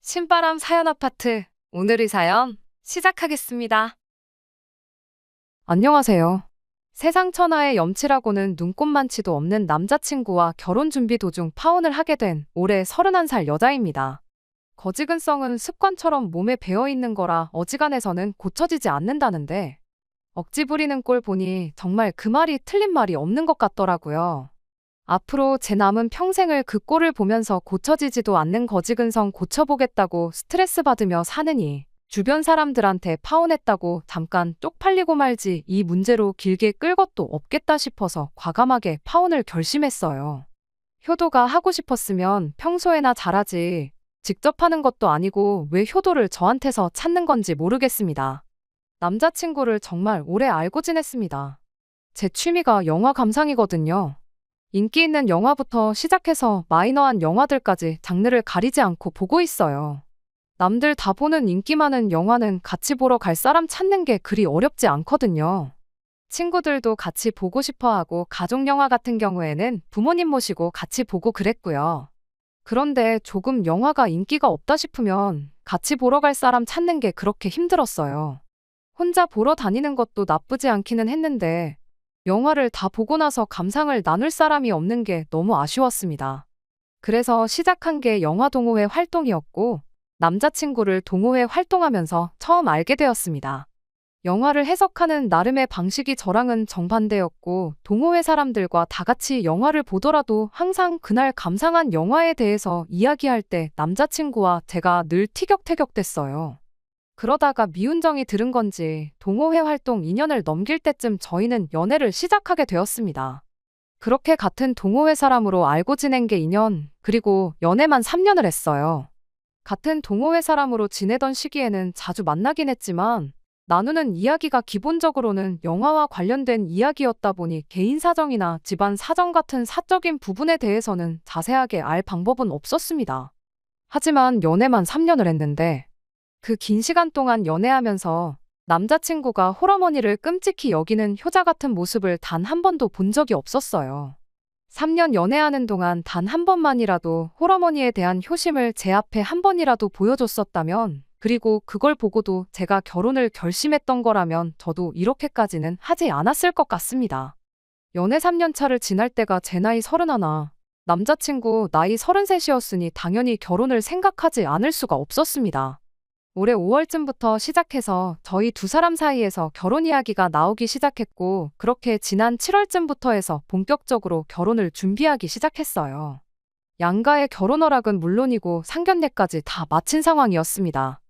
신바람 사연 아파트. 오늘의 사연 시작하겠습니다. 안녕하세요. 세상 천하의 염치라고는 눈꼽만치도 없는 남자친구와 결혼 준비 도중 파혼을 하게 된 올해 31살 여자입니다. 거지근성은 습관처럼 몸에 배어있는 거라 어지간해서는 고쳐지지 않는다는데 억지 부리는 꼴 보니 정말 그 말이 틀린 말이 없는 것 같더라고요. 앞으로 제 남은 평생을 그 꼴을 보면서 고쳐지지도 않는 거지근성 고쳐보겠다고 스트레스 받으며 사느니 주변 사람들한테 파혼했다고 잠깐 쪽팔리고 말지 이 문제로 길게 끌 것도 없겠다 싶어서 과감하게 파혼을 결심했어요. 효도가 하고 싶었으면 평소에나 잘하지. 직접 하는 것도 아니고 왜 효도를 저한테서 찾는 건지 모르겠습니다. 남자친구를 정말 오래 알고 지냈습니다. 제 취미가 영화 감상이거든요. 인기 있는 영화부터 시작해서 마이너한 영화들까지 장르를 가리지 않고 보고 있어요. 남들 다 보는 인기 많은 영화는 같이 보러 갈 사람 찾는 게 그리 어렵지 않거든요. 친구들도 같이 보고 싶어 하고 가족 영화 같은 경우에는 부모님 모시고 같이 보고 그랬고요. 그런데 조금 영화가 인기가 없다 싶으면 같이 보러 갈 사람 찾는 게 그렇게 힘들었어요. 혼자 보러 다니는 것도 나쁘지 않기는 했는데 영화를 다 보고 나서 감상을 나눌 사람이 없는 게 너무 아쉬웠습니다. 그래서 시작한 게 영화 동호회 활동이었고 남자친구를 동호회 활동하면서 처음 알게 되었습니다. 영화를 해석하는 나름의 방식이 저랑은 정반대였고 동호회 사람들과 다 같이 영화를 보더라도 항상 그날 감상한 영화에 대해서 이야기할 때 남자친구와 제가 늘 티격태격됐어요. 그러다가 미운정이 들은 건지 동호회 활동 2년을 넘길 때쯤 저희는 연애를 시작하게 되었습니다. 그렇게 같은 동호회 사람으로 알고 지낸 게 2년, 그리고 연애만 3년을 했어요. 같은 동호회 사람으로 지내던 시기에는 자주 만나긴 했지만 나누는 이야기가 기본적으로는 영화와 관련된 이야기였다 보니 개인 사정이나 집안 사정 같은 사적인 부분에 대해서는 자세하게 알 방법은 없었습니다. 하지만 연애만 3년을 했는데 그 긴 시간 동안 연애하면서 남자친구가 홀어머니를 끔찍히 여기는 효자 같은 모습을 단 한 번도 본 적이 없었어요. 3년 연애하는 동안 단 한 번만이라도 홀어머니에 대한 효심을 제 앞에 한 번이라도 보여줬었다면, 그리고 그걸 보고도 제가 결혼을 결심했던 거라면 저도 이렇게까지는 하지 않았을 것 같습니다. 연애 3년 차를 지날 때가 제 나이 31, 남자친구 나이 33이었으니 당연히 결혼을 생각하지 않을 수가 없었습니다. 올해 5월쯤부터 시작해서 저희 두 사람 사이에서 결혼 이야기가 나오기 시작했고 그렇게 지난 7월쯤부터 해서 본격적으로 결혼을 준비하기 시작했어요. 양가의 결혼 허락은 물론이고 상견례까지 다 마친 상황이었습니다.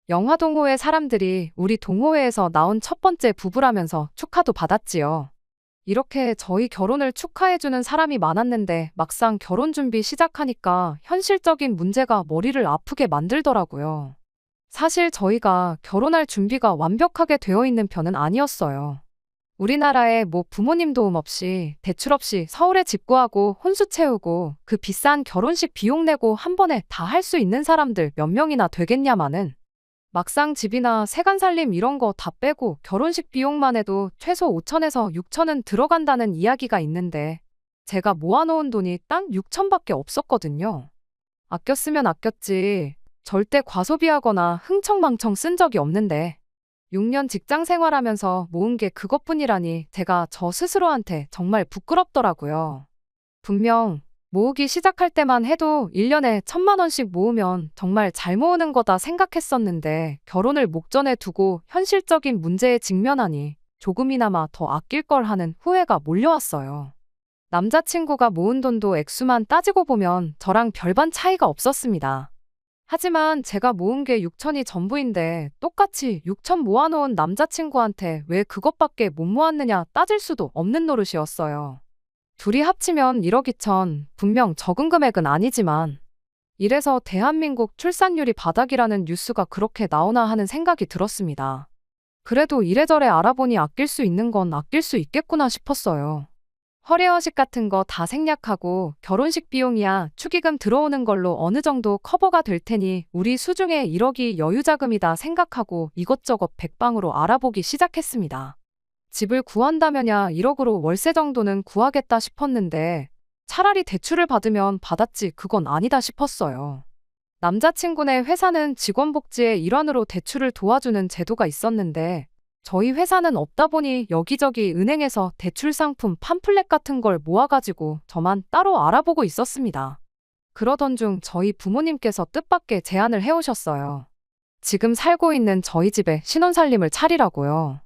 영화 동호회 사람들이 우리 동호회에서 나온 첫 번째 부부라면서 축하도 받았지요. 이렇게 저희 결혼을 축하해주는 사람이 많았는데 막상 결혼 준비 시작하니까 현실적인 문제가 머리를 아프게 만들더라고요. 사실 저희가 결혼할 준비가 완벽하게 되어 있는 편은 아니었어요. 우리나라에 부모님 도움 없이 대출 없이 서울에 집 구하고 혼수 채우고 그 비싼 결혼식 비용 내고 한 번에 다 할 수 있는 사람들 몇 명이나 되겠냐마는, 막상 집이나 세간살림 이런 거 다 빼고 결혼식 비용만 해도 최소 5천에서 6천은 들어간다는 이야기가 있는데 제가 모아놓은 돈이 딱 6천밖에 없었거든요. 아꼈으면 아꼈지 절대 과소비하거나 흥청망청 쓴 적이 없는데 6년 직장 생활하면서 모은 게 그것뿐이라니 제가 저 스스로한테 정말 부끄럽더라고요. 분명 모으기 시작할 때만 해도 1년에 1,000만 원씩 모으면 정말 잘 모으는 거다 생각했었는데 결혼을 목전에 두고 현실적인 문제에 직면하니 조금이나마 더 아낄 걸 하는 후회가 몰려왔어요. 남자친구가 모은 돈도 액수만 따지고 보면 저랑 별반 차이가 없었습니다. 하지만 제가 모은 게 6천이 전부인데 똑같이 6천 모아놓은 남자친구한테 왜 그것밖에 못 모았느냐 따질 수도 없는 노릇이었어요. 둘이 합치면 1억 2천, 분명 적은 금액은 아니지만 이래서 대한민국 출산율이 바닥이라는 뉴스가 그렇게 나오나 하는 생각이 들었습니다. 그래도 이래저래 알아보니 아낄 수 있는 건 아낄 수 있겠구나 싶었어요. 허례허식 같은 거 다 생략하고 결혼식 비용이야 축의금 들어오는 걸로 어느 정도 커버가 될 테니 우리 수중에 1억이 여유자금이다 생각하고 이것저것 백방으로 알아보기 시작했습니다. 집을 구한다면야 1억으로 월세 정도는 구하겠다 싶었는데 차라리 대출을 받으면 받았지 그건 아니다 싶었어요. 남자친구네 회사는 직원복지의 일환으로 대출을 도와주는 제도가 있었는데 저희 회사는 없다 보니 여기저기 은행에서 대출 상품 팜플렛 같은 걸 모아가지고 저만 따로 알아보고 있었습니다. 그러던 중 저희 부모님께서 뜻밖의 제안을 해오셨어요. 지금 살고 있는 저희 집에 신혼살림을 차리라고요.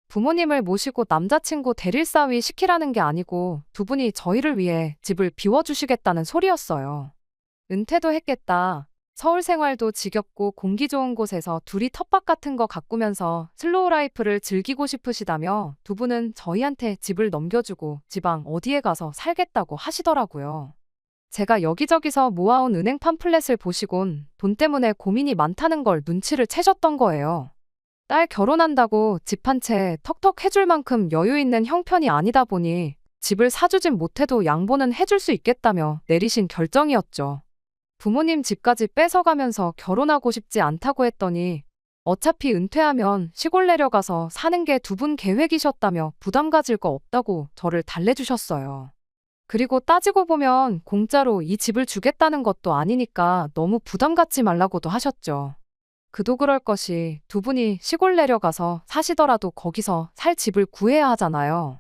부모님을 모시고 남자친구 대릴사위 시키라는 게 아니고 두 분이 저희를 위해 집을 비워주시겠다는 소리였어요. 은퇴도 했겠다. 서울 생활도 지겹고 공기 좋은 곳에서 둘이 텃밭 같은 거 가꾸면서 슬로우 라이프를 즐기고 싶으시다며 두 분은 저희한테 집을 넘겨주고 지방 어디에 가서 살겠다고 하시더라고요. 제가 여기저기서 모아온 은행 팜플렛을 보시곤 돈 때문에 고민이 많다는 걸 눈치를 채셨던 거예요. 딸 결혼한다고 집 한 채 턱턱 해줄 만큼 여유 있는 형편이 아니다 보니 집을 사주진 못해도 양보는 해줄 수 있겠다며 내리신 결정이었죠. 부모님 집까지 뺏어가면서 결혼하고 싶지 않다고 했더니 어차피 은퇴하면 시골 내려가서 사는 게 두 분 계획이셨다며 부담 가질 거 없다고 저를 달래주셨어요. 그리고 따지고 보면 공짜로 이 집을 주겠다는 것도 아니니까 너무 부담 갖지 말라고도 하셨죠. 그도 그럴 것이 두 분이 시골 내려가서 사시더라도 거기서 살 집을 구해야 하잖아요.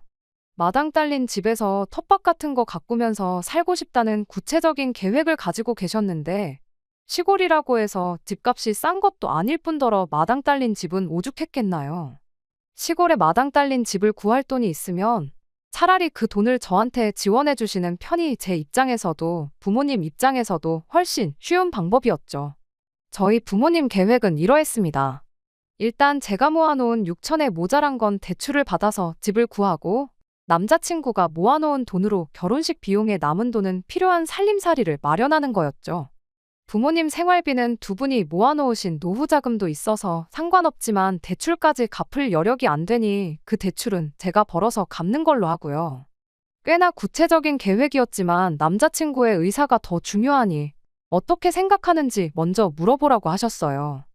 마당 딸린 집에서 텃밭 같은 거 가꾸면서 살고 싶다는 구체적인 계획을 가지고 계셨는데 시골이라고 해서 집값이 싼 것도 아닐 뿐더러 마당 딸린 집은 오죽했겠나요. 시골에 마당 딸린 집을 구할 돈이 있으면 차라리 그 돈을 저한테 지원해 주시는 편이 제 입장에서도 부모님 입장에서도 훨씬 쉬운 방법이었죠. 저희 부모님 계획은 이러했습니다. 일단 제가 모아놓은 6천에 모자란 건 대출을 받아서 집을 구하고 남자친구가 모아놓은 돈으로 결혼식 비용에 남은 돈은 필요한 살림살이를 마련하는 거였죠. 부모님 생활비는 두 분이 모아놓으신 노후자금도 있어서 상관없지만 대출까지 갚을 여력이 안 되니 그 대출은 제가 벌어서 갚는 걸로 하고요. 꽤나 구체적인 계획이었지만 남자친구의 의사가 더 중요하니 어떻게 생각하는지 먼저 물어보라고 하셨어요.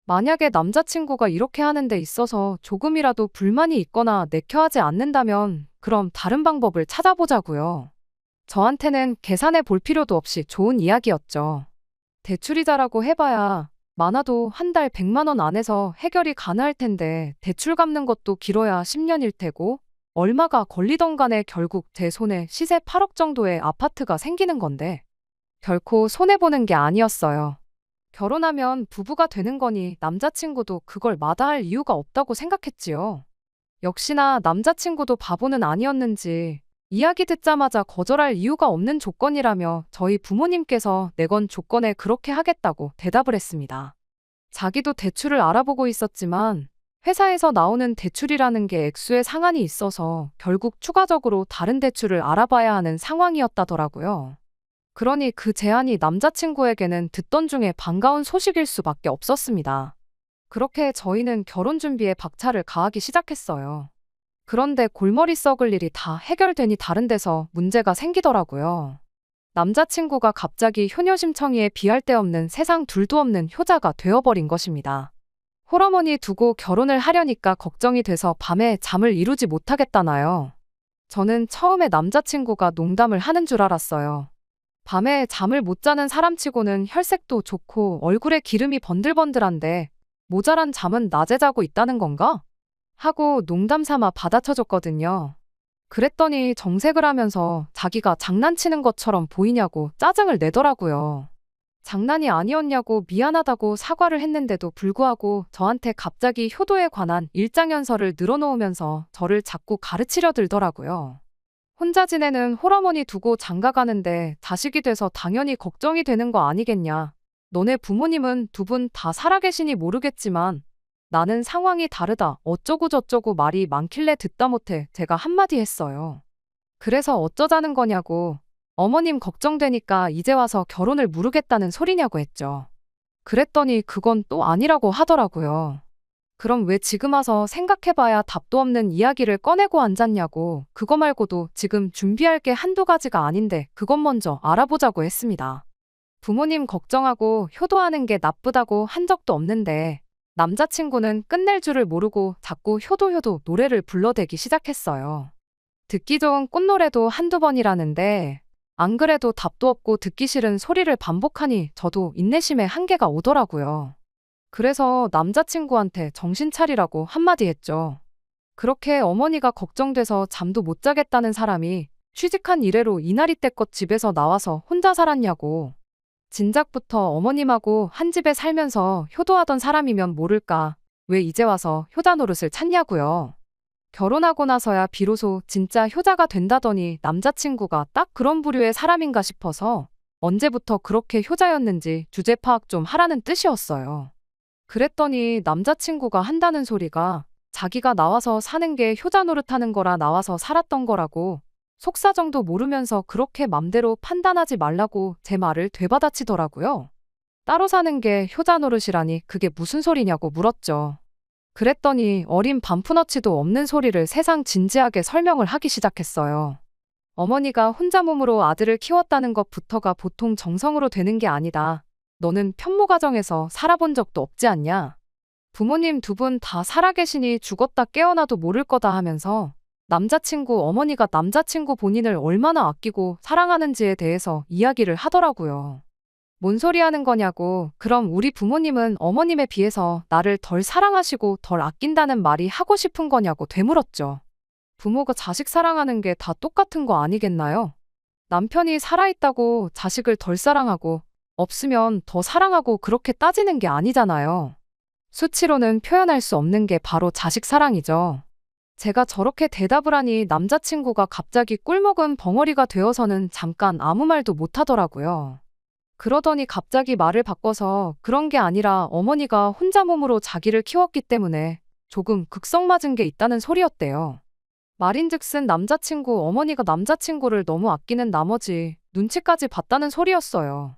만약에 남자친구가 이렇게 하는 데 있어서 조금이라도 불만이 있거나 내켜하지 않는다면 그럼 다른 방법을 찾아보자고요. 저한테는 계산해 볼 필요도 없이 좋은 이야기였죠. 대출이자라고 해봐야 많아도 한 달 100만 원 안에서 해결이 가능할 텐데 대출 갚는 것도 길어야 10년일 테고 얼마가 걸리던 간에 결국 제 손에 시세 8억 정도의 아파트가 생기는 건데 결코 손해보는 게 아니었어요. 결혼하면 부부가 되는 거니 남자친구도 그걸 마다할 이유가 없다고 생각했지요. 역시나 남자친구도 바보는 아니었는지 이야기 듣자마자 거절할 이유가 없는 조건이라며 저희 부모님께서 내건 조건에 그렇게 하겠다고 대답을 했습니다. 자기도 대출을 알아보고 있었지만 회사에서 나오는 대출이라는 게 액수에 상한이 있어서 결국 추가적으로 다른 대출을 알아봐야 하는 상황이었다더라고요. 그러니 그 제안이 남자친구에게는 듣던 중에 반가운 소식일 수밖에 없었습니다. 그렇게 저희는 결혼 준비에 박차를 가하기 시작했어요. 그런데 골머리 썩을 일이 다 해결되니 다른 데서 문제가 생기더라고요. 남자친구가 갑자기 효녀심청이에 비할 데 없는 세상 둘도 없는 효자가 되어버린 것입니다. 홀어머니 두고 결혼을 하려니까 걱정이 돼서 밤에 잠을 이루지 못하겠다나요. 저는 처음에 남자친구가 농담을 하는 줄 알았어요. 밤에 잠을 못 자는 사람치고는 혈색도 좋고 얼굴에 기름이 번들번들한데 모자란 잠은 낮에 자고 있다는 건가? 하고 농담 삼아 받아쳐줬거든요. 그랬더니 정색을 하면서 자기가 장난치는 것처럼 보이냐고 짜증을 내더라고요. 장난이 아니었냐고 미안하다고 사과를 했는데도 불구하고 저한테 갑자기 효도에 관한 일장연설을 늘어놓으면서 저를 자꾸 가르치려 들더라고요. 혼자 지내는 홀어머니 두고 장가가는데 자식이 돼서 당연히 걱정이 되는 거 아니겠냐. 너네 부모님은 두 분 다 살아계시니 모르겠지만 나는 상황이 다르다 어쩌고 저쩌고 말이 많길래 듣다 못해 제가 한마디 했어요. 그래서 어쩌자는 거냐고 어머님 걱정되니까 이제 와서 결혼을 무르겠다는 소리냐고 했죠. 그랬더니 그건 또 아니라고 하더라고요. 그럼 왜 지금 와서 생각해봐야 답도 없는 이야기를 꺼내고 앉았냐고 그거 말고도 지금 준비할 게 한두 가지가 아닌데 그것 먼저 알아보자고 했습니다. 부모님 걱정하고 효도하는 게 나쁘다고 한 적도 없는데 남자친구는 끝낼 줄을 모르고 자꾸 효도 노래를 불러대기 시작했어요. 듣기 좋은 꽃노래도 한두 번이라는데 안 그래도 답도 없고 듣기 싫은 소리를 반복하니 저도 인내심에 한계가 오더라고요. 그래서 남자친구한테 정신 차리라고 한마디 했죠. 그렇게 어머니가 걱정돼서 잠도 못 자겠다는 사람이 취직한 이래로 이날이 때껏 집에서 나와서 혼자 살았냐고. 진작부터 어머님하고 한 집에 살면서 효도하던 사람이면 모를까. 왜 이제 와서 효자 노릇을 찾냐고요. 결혼하고 나서야 비로소 진짜 효자가 된다더니 남자친구가 딱 그런 부류의 사람인가 싶어서 언제부터 그렇게 효자였는지 주제 파악 좀 하라는 뜻이었어요. 그랬더니 남자친구가 한다는 소리가 자기가 나와서 사는 게 효자 노릇하는 거라 나와서 살았던 거라고 속사정도 모르면서 그렇게 맘대로 판단하지 말라고 제 말을 되받아치더라고요. 따로 사는 게 효자 노릇이라니 그게 무슨 소리냐고 물었죠. 그랬더니 어린 반푼어치도 없는 소리를 세상 진지하게 설명을 하기 시작했어요. 어머니가 혼자 몸으로 아들을 키웠다는 것부터가 보통 정성으로 되는 게 아니다. 너는 편모 가정에서 살아본 적도 없지 않냐? 부모님 두 분 다 살아계시니 죽었다 깨어나도 모를 거다 하면서 남자친구 어머니가 남자친구 본인을 얼마나 아끼고 사랑하는지에 대해서 이야기를 하더라고요. 뭔 소리 하는 거냐고. 그럼 우리 부모님은 어머님에 비해서 나를 덜 사랑하시고 덜 아낀다는 말이 하고 싶은 거냐고 되물었죠. 부모가 자식 사랑하는 게 다 똑같은 거 아니겠나요? 남편이 살아있다고 자식을 덜 사랑하고 없으면 더 사랑하고 그렇게 따지는 게 아니잖아요. 수치로는 표현할 수 없는 게 바로 자식 사랑이죠. 제가 저렇게 대답을 하니 남자친구가 갑자기 꿀먹은 벙어리가 되어서는 잠깐 아무 말도 못하더라고요. 그러더니 갑자기 말을 바꿔서 그런 게 아니라 어머니가 혼자 몸으로 자기를 키웠기 때문에 조금 극성맞은 게 있다는 소리였대요. 말인즉슨 남자친구 어머니가 남자친구를 너무 아끼는 나머지 눈치까지 봤다는 소리였어요.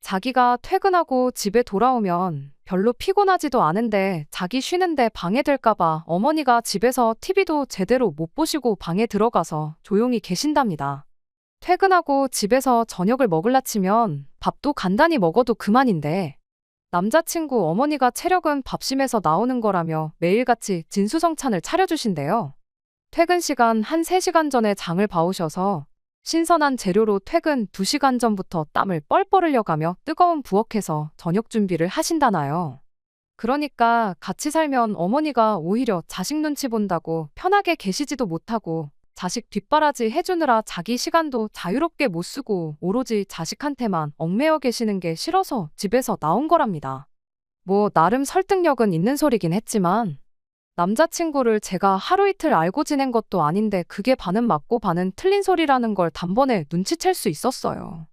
자기가 퇴근하고 집에 돌아오면 별로 피곤하지도 않은데 자기 쉬는데 방해될까봐 어머니가 집에서 TV도 제대로 못 보시고 방에 들어가서 조용히 계신답니다. 퇴근하고 집에서 저녁을 먹을라 치면 밥도 간단히 먹어도 그만인데 남자친구 어머니가 체력은 밥심에서 나오는 거라며 매일같이 진수성찬을 차려주신대요. 퇴근 시간 한 3시간 전에 장을 봐오셔서 신선한 재료로 퇴근 2시간 전부터 땀을 뻘뻘 흘려가며 뜨거운 부엌에서 저녁 준비를 하신다나요. 그러니까 같이 살면 어머니가 오히려 자식 눈치 본다고 편하게 계시지도 못하고 자식 뒷바라지 해주느라 자기 시간도 자유롭게 못 쓰고 오로지 자식한테만 얽매여 계시는 게 싫어서 집에서 나온 거랍니다. 뭐 나름 설득력은 있는 소리긴 했지만 남자친구를 제가 하루 이틀 알고 지낸 것도 아닌데 그게 반은 맞고 반은 틀린 소리라는 걸 단번에 눈치챌 수 있었어요.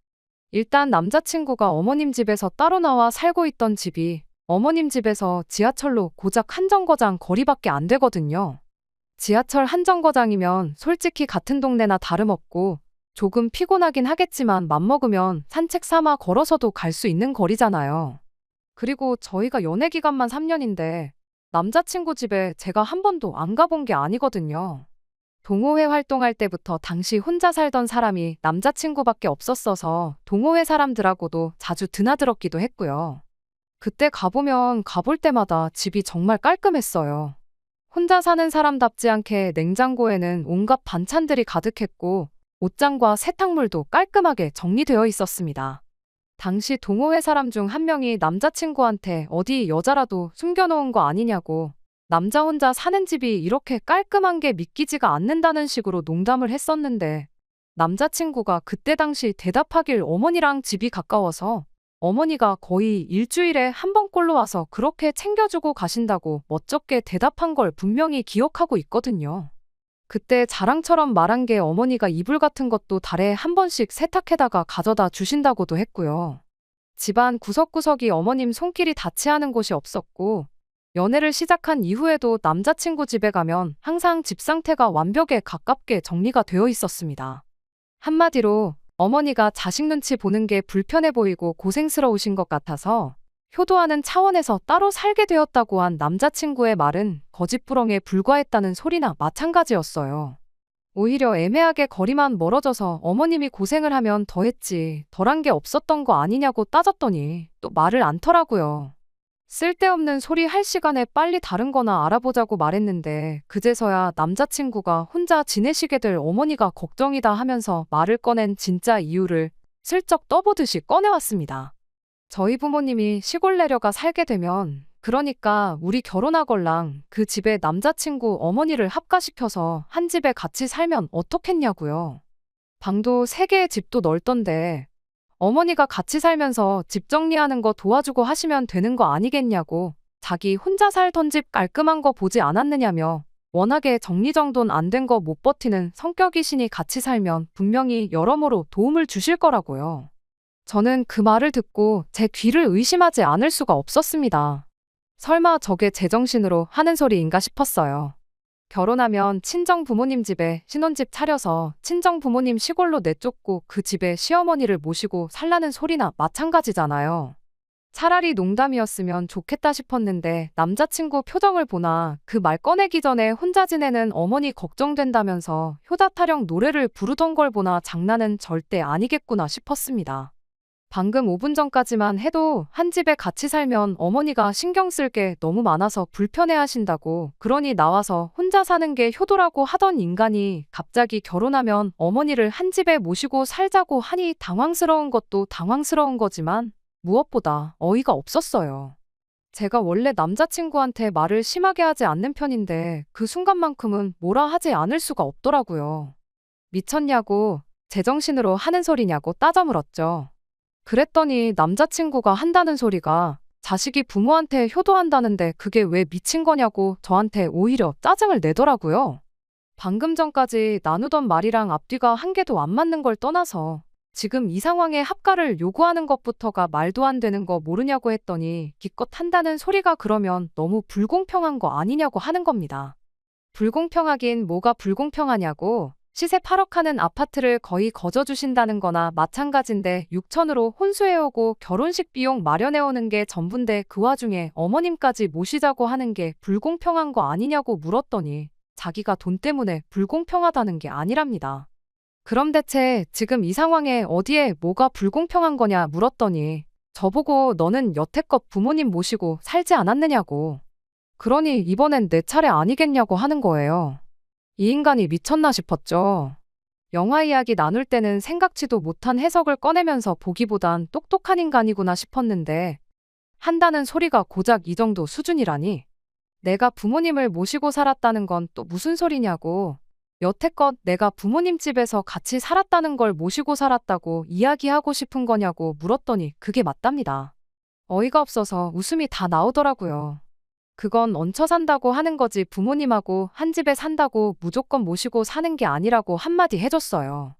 일단 남자친구가 어머님 집에서 따로 나와 살고 있던 집이 어머님 집에서 지하철로 고작 한 정거장 거리밖에 안 되거든요. 지하철 한 정거장이면 솔직히 같은 동네나 다름없고 조금 피곤하긴 하겠지만 맘먹으면 산책 삼아 걸어서도 갈 수 있는 거리잖아요. 그리고 저희가 연애 기간만 3년인데 남자친구 집에 제가 한 번도 안 가본 게 아니거든요. 동호회 활동할 때부터 당시 혼자 살던 사람이 남자친구밖에 없었어서 동호회 사람들하고도 자주 드나들었기도 했고요. 그때 가보면 가볼 때마다 집이 정말 깔끔했어요. 혼자 사는 사람답지 않게 냉장고에는 온갖 반찬들이 가득했고 옷장과 세탁물도 깔끔하게 정리되어 있었습니다. 당시 동호회 사람 중 한 명이 남자친구한테 어디 여자라도 숨겨놓은 거 아니냐고 남자 혼자 사는 집이 이렇게 깔끔한 게 믿기지가 않는다는 식으로 농담을 했었는데 남자친구가 그때 당시 대답하길 어머니랑 집이 가까워서 어머니가 거의 일주일에 한 번꼴로 와서 그렇게 챙겨주고 가신다고 멋쩍게 대답한 걸 분명히 기억하고 있거든요. 그때 자랑처럼 말한 게 어머니가 이불 같은 것도 달에 한 번씩 세탁해다가 가져다 주신다고도 했고요. 집안 구석구석이 어머님 손길이 닿지 않은 곳이 없었고 연애를 시작한 이후에도 남자친구 집에 가면 항상 집 상태가 완벽에 가깝게 정리가 되어 있었습니다. 한마디로 어머니가 자식 눈치 보는 게 불편해 보이고 고생스러우신 것 같아서 효도하는 차원에서 따로 살게 되었다고 한 남자친구의 말은 거짓부렁에 불과했다는 소리나 마찬가지였어요. 오히려 애매하게 거리만 멀어져서 어머님이 고생을 하면 더했지 덜한 게 없었던 거 아니냐고 따졌더니 또 말을 않더라고요. 쓸데없는 소리 할 시간에 빨리 다른 거나 알아보자고 말했는데 그제서야 남자친구가 혼자 지내시게 될 어머니가 걱정이다 하면서 말을 꺼낸 진짜 이유를 슬쩍 떠보듯이 꺼내왔습니다. 저희 부모님이 시골 내려가 살게 되면 그러니까 우리 결혼하걸랑 그 집에 남자친구 어머니를 합가시켜서 한 집에 같이 살면 어떻겠냐고요. 방도 3개의 집도 넓던데 어머니가 같이 살면서 집 정리하는 거 도와주고 하시면 되는 거 아니겠냐고 자기 혼자 살던 집 깔끔한 거 보지 않았느냐며 워낙에 정리정돈 안 된 거 못 버티는 성격이시니 같이 살면 분명히 여러모로 도움을 주실 거라고요. 저는 그 말을 듣고 제 귀를 의심하지 않을 수가 없었습니다. 설마 저게 제정신으로 하는 소리인가 싶었어요. 결혼하면 친정 부모님 집에 신혼집 차려서 친정 부모님 시골로 내쫓고 그 집에 시어머니를 모시고 살라는 소리나 마찬가지잖아요. 차라리 농담이었으면 좋겠다 싶었는데 남자친구 표정을 보나 그 말 꺼내기 전에 혼자 지내는 어머니 걱정된다면서 효자 타령 노래를 부르던 걸 보나 장난은 절대 아니겠구나 싶었습니다. 방금 5분 전까지만 해도 한 집에 같이 살면 어머니가 신경 쓸 게 너무 많아서 불편해하신다고 그러니 나와서 혼자 사는 게 효도라고 하던 인간이 갑자기 결혼하면 어머니를 한 집에 모시고 살자고 하니 당황스러운 것도 당황스러운 거지만 무엇보다 어이가 없었어요. 제가 원래 남자친구한테 말을 심하게 하지 않는 편인데 그 순간만큼은 뭐라 하지 않을 수가 없더라고요. 미쳤냐고, 제정신으로 하는 소리냐고 따져 물었죠. 그랬더니 남자친구가 한다는 소리가 자식이 부모한테 효도한다는데 그게 왜 미친 거냐고 저한테 오히려 짜증을 내더라고요. 방금 전까지 나누던 말이랑 앞뒤가 한 개도 안 맞는 걸 떠나서 지금 이 상황에 합가를 요구하는 것부터가 말도 안 되는 거 모르냐고 했더니 기껏 한다는 소리가 그러면 너무 불공평한 거 아니냐고 하는 겁니다. 불공평하긴 뭐가 불공평하냐고. 시세 8억 하는 아파트를 거의 거저주신다는 거나 마찬가지인데 6천으로 혼수해오고 결혼식 비용 마련해오는 게 전부인데 그 와중에 어머님까지 모시자고 하는 게 불공평한 거 아니냐고 물었더니 자기가 돈 때문에 불공평하다는 게 아니랍니다. 그럼 대체 지금 이 상황에 어디에 뭐가 불공평한 거냐 물었더니 저보고 너는 여태껏 부모님 모시고 살지 않았느냐고. 그러니 이번엔 내 차례 아니겠냐고 하는 거예요. 이 인간이 미쳤나 싶었죠. 영화 이야기 나눌 때는 생각지도 못한 해석을 꺼내면서 보기보단 똑똑한 인간이구나 싶었는데 한다는 소리가 고작 이 정도 수준이라니. 내가 부모님을 모시고 살았다는 건 또 무슨 소리냐고. 여태껏 내가 부모님 집에서 같이 살았다는 걸 모시고 살았다고 이야기하고 싶은 거냐고 물었더니 그게 맞답니다. 어이가 없어서 웃음이 다 나오더라고요. 그건 얹혀 산다고 하는 거지 부모님하고 한 집에 산다고 무조건 모시고 사는 게 아니라고 한마디 해줬어요.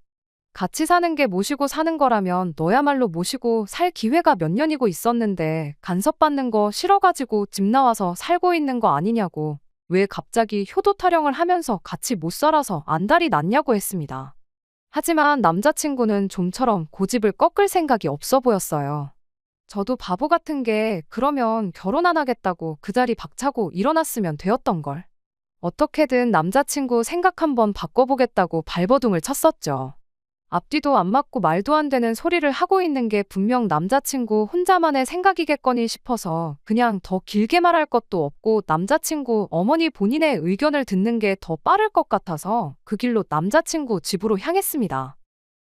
같이 사는 게 모시고 사는 거라면 너야말로 모시고 살 기회가 몇 년이고 있었는데 간섭받는 거 싫어가지고 집 나와서 살고 있는 거 아니냐고. 왜 갑자기 효도 타령을 하면서 같이 못 살아서 안달이 났냐고 했습니다. 하지만 남자친구는 좀처럼 고집을 꺾을 생각이 없어 보였어요. 저도 바보 같은 게 그러면 결혼 안 하겠다고 그 자리 박차고 일어났으면 되었던걸. 어떻게든 남자친구 생각 한번 바꿔보겠다고 발버둥을 쳤었죠. 앞뒤도 안 맞고 말도 안 되는 소리를 하고 있는 게 분명 남자친구 혼자만의 생각이겠거니 싶어서 그냥 더 길게 말할 것도 없고 남자친구 어머니 본인의 의견을 듣는 게 더 빠를 것 같아서 그 길로 남자친구 집으로 향했습니다.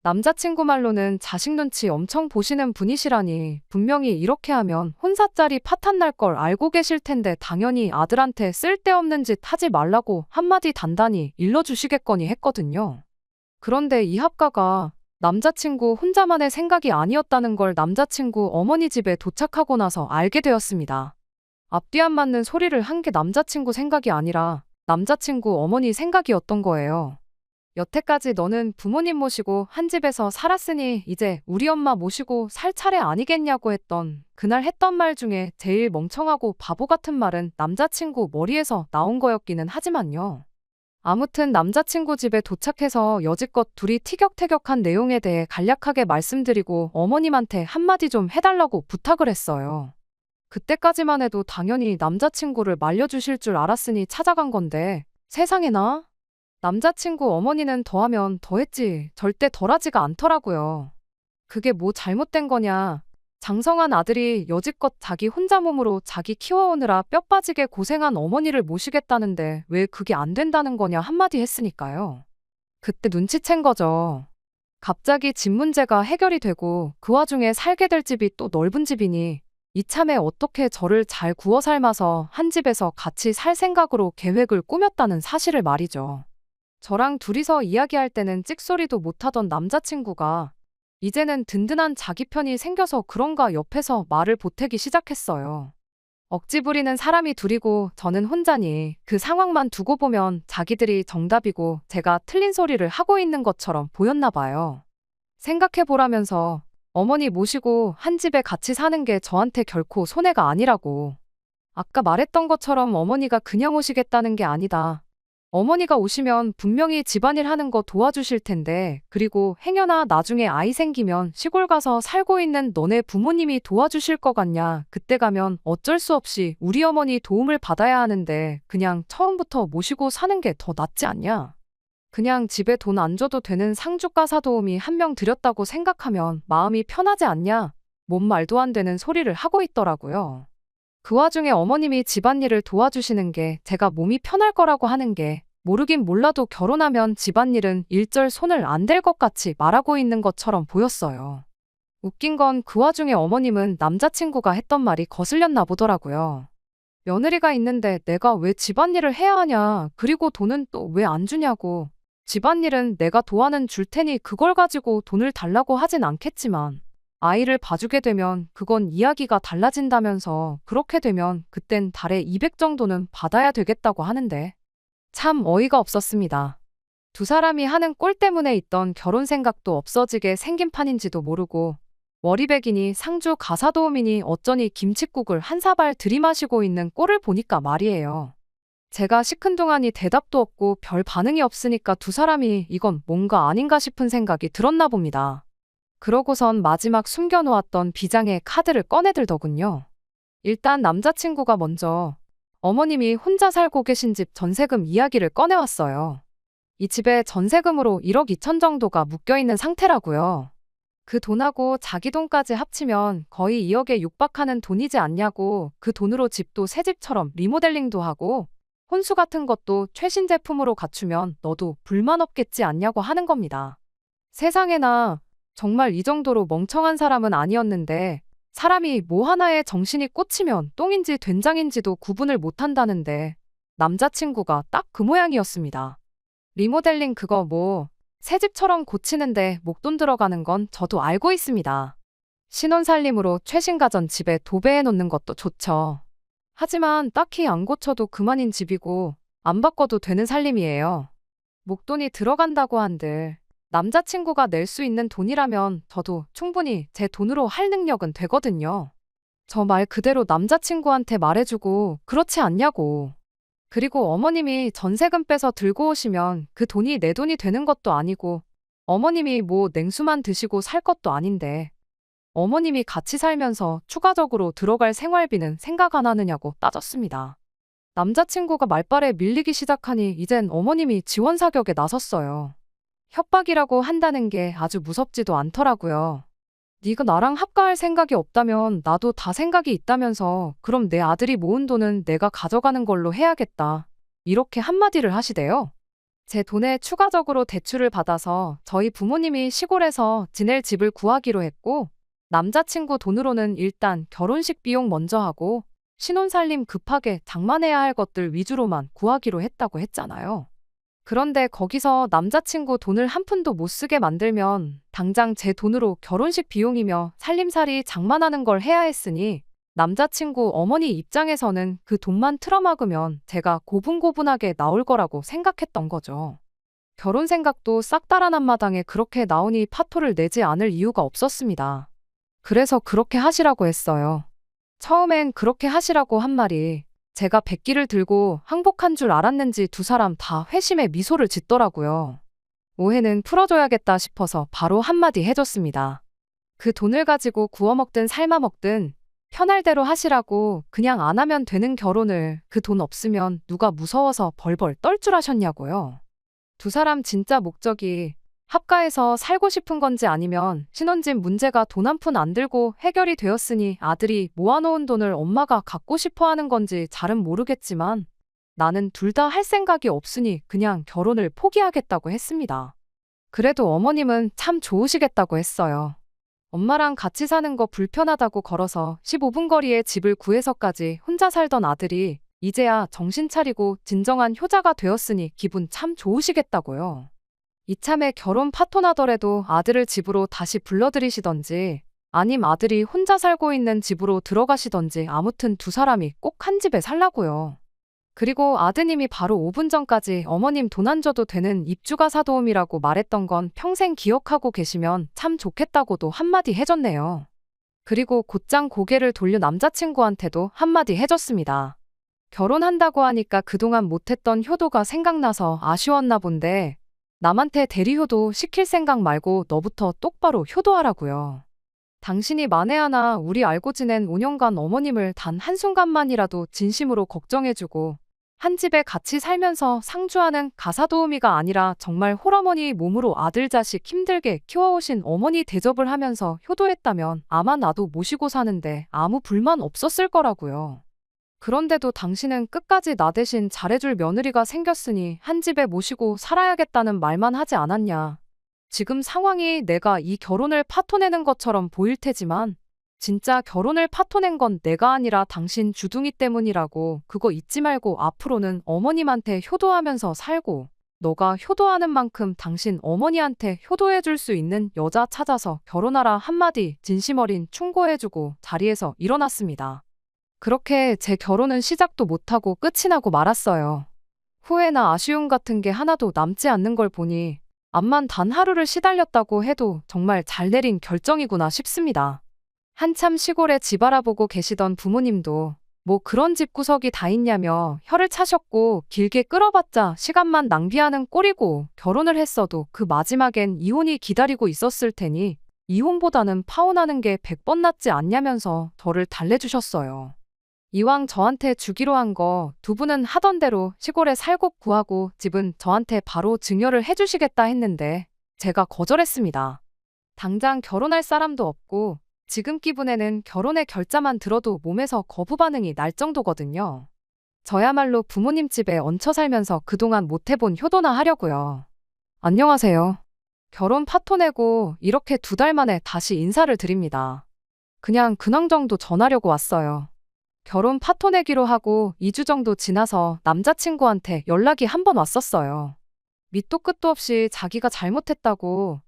남자친구 말로는 자식 눈치 엄청 보시는 분이시라니 분명히 이렇게 하면 혼사짜리 파탄 날 걸 알고 계실 텐데 당연히 아들한테 쓸데없는 짓 하지 말라고 한마디 단단히 일러주시겠거니 했거든요. 그런데 이 합가가 남자친구 혼자만의 생각이 아니었다는 걸 남자친구 어머니 집에 도착하고 나서 알게 되었습니다. 앞뒤 안 맞는 소리를 한 게 남자친구 생각이 아니라 남자친구 어머니 생각이었던 거예요. 여태까지 너는 부모님 모시고 한 집에서 살았으니 이제 우리 엄마 모시고 살 차례 아니겠냐고 했던 그날 했던 말 중에 제일 멍청하고 바보 같은 말은 남자친구 머리에서 나온 거였기는 하지만요. 아무튼 남자친구 집에 도착해서 여지껏 둘이 티격태격한 내용에 대해 간략하게 말씀드리고 어머님한테 한마디 좀 해달라고 부탁을 했어요. 그때까지만 해도 당연히 남자친구를 말려주실 줄 알았으니 찾아간 건데 세상에나? 남자친구 어머니는 더하면 더했지 절대 덜하지가 않더라고요. 그게 뭐 잘못된 거냐? 장성한 아들이 여지껏 자기 혼자 몸으로 자기 키워오느라 뼈 빠지게 고생한 어머니를 모시겠다는데 왜 그게 안 된다는 거냐 한마디 했으니까요. 그때 눈치챈 거죠. 갑자기 집 문제가 해결이 되고 그 와중에 살게 될 집이 또 넓은 집이니 이참에 어떻게 저를 잘 구워 삶아서 한 집에서 같이 살 생각으로 계획을 꾸몄다는 사실을 말이죠. 저랑 둘이서 이야기할 때는 찍소리도 못하던 남자친구가 이제는 든든한 자기 편이 생겨서 그런가 옆에서 말을 보태기 시작했어요. 억지 부리는 사람이 둘이고 저는 혼자니 그 상황만 두고 보면 자기들이 정답이고 제가 틀린 소리를 하고 있는 것처럼 보였나 봐요. 생각해보라면서 어머니 모시고 한 집에 같이 사는 게 저한테 결코 손해가 아니라고. 아까 말했던 것처럼 어머니가 그냥 오시겠다는 게 아니다. 어머니가 오시면 분명히 집안일 하는 거 도와주실 텐데, 그리고 행여나 나중에 아이 생기면 시골 가서 살고 있는 너네 부모님이 도와주실 것 같냐. 그때 가면 어쩔 수 없이 우리 어머니 도움을 받아야 하는데 그냥 처음부터 모시고 사는 게 더 낫지 않냐. 그냥 집에 돈 안 줘도 되는 상주가사 도우미 한 명 들였다고 생각하면 마음이 편하지 않냐. 뭔 말도 안 되는 소리를 하고 있더라고요. 그 와중에 어머님이 집안일을 도와주시는 게 제가 몸이 편할 거라고 하는 게 모르긴 몰라도 결혼하면 집안일은 일절 손을 안 댈 것 같이 말하고 있는 것처럼 보였어요. 웃긴 건 그 와중에 어머님은 남자친구가 했던 말이 거슬렸나 보더라고요. 며느리가 있는데 내가 왜 집안일을 해야 하냐. 그리고 돈은 또 왜 안 주냐고. 집안일은 내가 도와는 줄 테니 그걸 가지고 돈을 달라고 하진 않겠지만 아이를 봐주게 되면 그건 이야기가 달라진다면서 그렇게 되면 그땐 달에 200 정도는 받아야 되겠다고 하는데 참 어이가 없었습니다. 두 사람이 하는 꼴 때문에 있던 결혼 생각도 없어지게 생긴 판인지도 모르고 월이백이니 상주 가사도우미니 어쩌니 김칫국을 한 사발 들이마시고 있는 꼴을 보니까 말이에요. 제가 시큰둥하니 대답도 없고 별 반응이 없으니까 두 사람이 이건 뭔가 아닌가 싶은 생각이 들었나 봅니다. 그러고선 마지막 숨겨놓았던 비장의 카드를 꺼내들더군요. 일단 남자친구가 먼저 어머님이 혼자 살고 계신 집 전세금 이야기를 꺼내왔어요. 이 집에 전세금으로 1억 2천 정도가 묶여있는 상태라고요. 그 돈하고 자기 돈까지 합치면 거의 2억에 육박하는 돈이지 않냐고. 그 돈으로 집도 새 집처럼 리모델링도 하고 혼수 같은 것도 최신 제품으로 갖추면 너도 불만 없겠지 않냐고 하는 겁니다. 세상에나 정말 이 정도로 멍청한 사람은 아니었는데 사람이 뭐 하나에 정신이 꽂히면 똥인지 된장인지도 구분을 못한다는데 남자친구가 딱 그 모양이었습니다. 리모델링 그거 뭐 새 집처럼 고치는데 목돈 들어가는 건 저도 알고 있습니다. 신혼살림으로 최신 가전 집에 도배해 놓는 것도 좋죠. 하지만 딱히 안 고쳐도 그만인 집이고 안 바꿔도 되는 살림이에요. 목돈이 들어간다고 한들 남자친구가 낼 수 있는 돈이라면 저도 충분히 제 돈으로 할 능력은 되거든요. 저 말 그대로 남자친구한테 말해주고 그렇지 않냐고. 그리고 어머님이 전세금 빼서 들고 오시면 그 돈이 내 돈이 되는 것도 아니고 어머님이 뭐 냉수만 드시고 살 것도 아닌데 어머님이 같이 살면서 추가적으로 들어갈 생활비는 생각 안 하느냐고 따졌습니다. 남자친구가 말발에 밀리기 시작하니 이젠 어머님이 지원 사격에 나섰어요. 협박이라고 한다는 게 아주 무섭지도 않더라고요. 네가 나랑 합가할 생각이 없다면 나도 다 생각이 있다면서 그럼 내 아들이 모은 돈은 내가 가져가는 걸로 해야겠다. 이렇게 한마디를 하시대요. 제 돈에 추가적으로 대출을 받아서 저희 부모님이 시골에서 지낼 집을 구하기로 했고 남자친구 돈으로는 일단 결혼식 비용 먼저 하고 신혼살림 급하게 장만해야 할 것들 위주로만 구하기로 했다고 했잖아요. 그런데 거기서 남자친구 돈을 한 푼도 못 쓰게 만들면 당장 제 돈으로 결혼식 비용이며 살림살이 장만하는 걸 해야 했으니 남자친구 어머니 입장에서는 그 돈만 틀어막으면 제가 고분고분하게 나올 거라고 생각했던 거죠. 결혼 생각도 싹 달아난 마당에 그렇게 나오니 파토를 내지 않을 이유가 없었습니다. 그래서 그렇게 하시라고 했어요. 처음엔 그렇게 하시라고 한 말이 제가 백기를 들고 항복한 줄 알았는지 두 사람 다 회심의 미소를 짓더라고요. 오해는 풀어줘야겠다 싶어서 바로 한마디 해줬습니다. 그 돈을 가지고 구워 먹든 삶아 먹든 편할 대로 하시라고. 그냥 안 하면 되는 결혼을 그 돈 없으면 누가 무서워서 벌벌 떨 줄 아셨냐고요. 두 사람 진짜 목적이 합가해서 살고 싶은 건지 아니면 신혼집 문제가 돈 한 푼 안 들고 해결이 되었으니 아들이 모아놓은 돈을 엄마가 갖고 싶어 하는 건지 잘은 모르겠지만 나는 둘 다 할 생각이 없으니 그냥 결혼을 포기하겠다고 했습니다. 그래도 어머님은 참 좋으시겠다고 했어요. 엄마랑 같이 사는 거 불편하다고 걸어서 15분 거리에 집을 구해서까지 혼자 살던 아들이 이제야 정신 차리고 진정한 효자가 되었으니 기분 참 좋으시겠다고요. 이참에 결혼 파토나더라도 아들을 집으로 다시 불러들이시던지 아님 아들이 혼자 살고 있는 집으로 들어가시던지 아무튼 두 사람이 꼭 한 집에 살라고요. 그리고 아드님이 바로 5분 전까지 어머님 돈 안 줘도 되는 입주가 사도움이라고 말했던 건 평생 기억하고 계시면 참 좋겠다고도 한마디 해줬네요. 그리고 곧장 고개를 돌려 남자친구한테도 한마디 해줬습니다. 결혼한다고 하니까 그동안 못했던 효도가 생각나서 아쉬웠나 본데 남한테 대리효도 시킬 생각 말고 너부터 똑바로 효도하라고요. 당신이 만에 하나 우리 알고 지낸 5년간 어머님을 단 한순간만이라도 진심으로 걱정해주고 한 집에 같이 살면서 상주하는 가사도우미가 아니라 정말 홀어머니 몸으로 아들 자식 힘들게 키워오신 어머니 대접을 하면서 효도했다면 아마 나도 모시고 사는데 아무 불만 없었을 거라고요. 그런데도 당신은 끝까지 나 대신 잘해줄 며느리가 생겼으니 한 집에 모시고 살아야겠다는 말만 하지 않았냐. 지금 상황이 내가 이 결혼을 파토내는 것처럼 보일 테지만 진짜 결혼을 파토낸 건 내가 아니라 당신 주둥이 때문이라고 그거 잊지 말고 앞으로는 어머님한테 효도하면서 살고 너가 효도하는 만큼 당신 어머니한테 효도해줄 수 있는 여자 찾아서 결혼하라 한마디 진심 어린 충고해주고 자리에서 일어났습니다. 그렇게 제 결혼은 시작도 못하고 끝이 나고 말았어요. 후회나 아쉬움 같은 게 하나도 남지 않는 걸 보니 암만 단 하루를 시달렸다고 해도 정말 잘 내린 결정이구나 싶습니다. 한참 시골에 집 알아보고 계시던 부모님도 뭐 그런 집구석이 다 있냐며 혀를 차셨고 길게 끌어봤자 시간만 낭비하는 꼴이고 결혼을 했어도 그 마지막엔 이혼이 기다리고 있었을 테니 이혼보다는 파혼하는 게 100번 낫지 않냐면서 저를 달래주셨어요. 이왕 저한테 주기로 한 거 두 분은 하던 대로 시골에 살고 구하고 집은 저한테 바로 증여를 해주시겠다 했는데 제가 거절했습니다. 당장 결혼할 사람도 없고 지금 기분에는 결혼의 결자만 들어도 몸에서 거부 반응이 날 정도거든요. 저야말로 부모님 집에 얹혀 살면서 그동안 못 해본 효도나 하려고요. 안녕하세요. 결혼 파토내고 이렇게 2달 만에 다시 인사를 드립니다. 그냥 근황 정도 전하려고 왔어요. 결혼 파토내기로 하고 2주 정도 지나서 남자친구한테 연락이 한 번 왔었어요. 밑도 끝도 없이 자기가 잘못했다고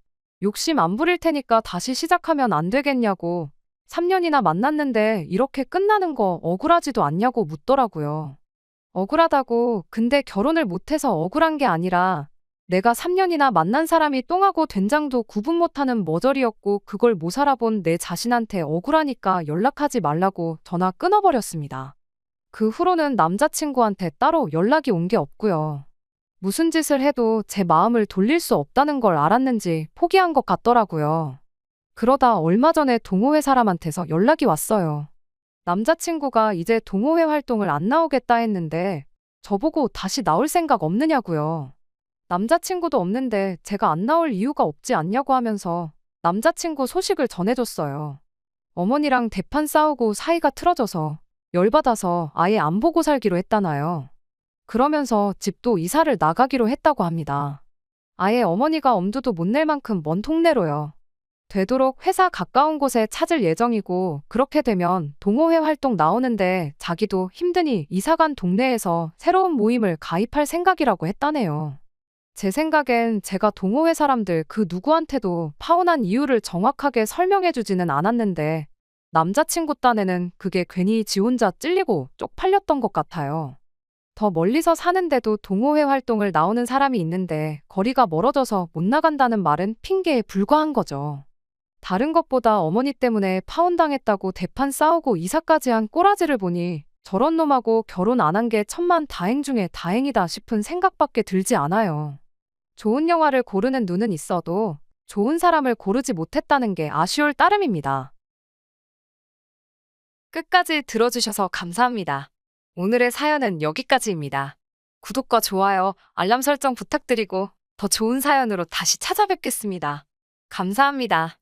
욕심 안 부릴 테니까 다시 시작하면 안 되겠냐고 3년이나 만났는데 이렇게 끝나는 거 억울하지도 않냐고 묻더라고요. 억울하다고 근데 결혼을 못해서 억울한 게 아니라 내가 3년이나 만난 사람이 똥하고 된장도 구분 못하는 머저리였고 그걸 못 알아본 내 자신한테 억울하니까 연락하지 말라고 전화 끊어버렸습니다. 그 후로는 남자친구한테 따로 연락이 온 게 없고요. 무슨 짓을 해도 제 마음을 돌릴 수 없다는 걸 알았는지 포기한 것 같더라고요. 그러다 얼마 전에 동호회 사람한테서 연락이 왔어요. 남자친구가 이제 동호회 활동을 안 나오겠다 했는데 저보고 다시 나올 생각 없느냐고요. 남자친구도 없는데 제가 안 나올 이유가 없지 않냐고 하면서 남자친구 소식을 전해줬어요. 어머니랑 대판 싸우고 사이가 틀어져서 열받아서 아예 안 보고 살기로 했다나요. 그러면서 집도 이사를 나가기로 했다고 합니다. 아예 어머니가 엄두도 못 낼 만큼 먼 동네로요. 되도록 회사 가까운 곳에 찾을 예정이고 그렇게 되면 동호회 활동 나오는데 자기도 힘드니 이사간 동네에서 새로운 모임을 가입할 생각이라고 했다네요. 제 생각엔 제가 동호회 사람들 그 누구한테도 파혼한 이유를 정확하게 설명해주지는 않았는데 남자친구 딴에는 그게 괜히 지 혼자 찔리고 쪽팔렸던 것 같아요. 더 멀리서 사는데도 동호회 활동을 나오는 사람이 있는데 거리가 멀어져서 못 나간다는 말은 핑계에 불과한 거죠. 다른 것보다 어머니 때문에 파혼당했다고 대판 싸우고 이사까지 한 꼬라지를 보니 저런 놈하고 결혼 안 한 게 천만 다행 중에 다행이다 싶은 생각밖에 들지 않아요. 좋은 영화를 고르는 눈은 있어도 좋은 사람을 고르지 못했다는 게 아쉬울 따름입니다. 끝까지 들어주셔서 감사합니다. 오늘의 사연은 여기까지입니다. 구독과 좋아요, 알람 설정 부탁드리고 더 좋은 사연으로 다시 찾아뵙겠습니다. 감사합니다.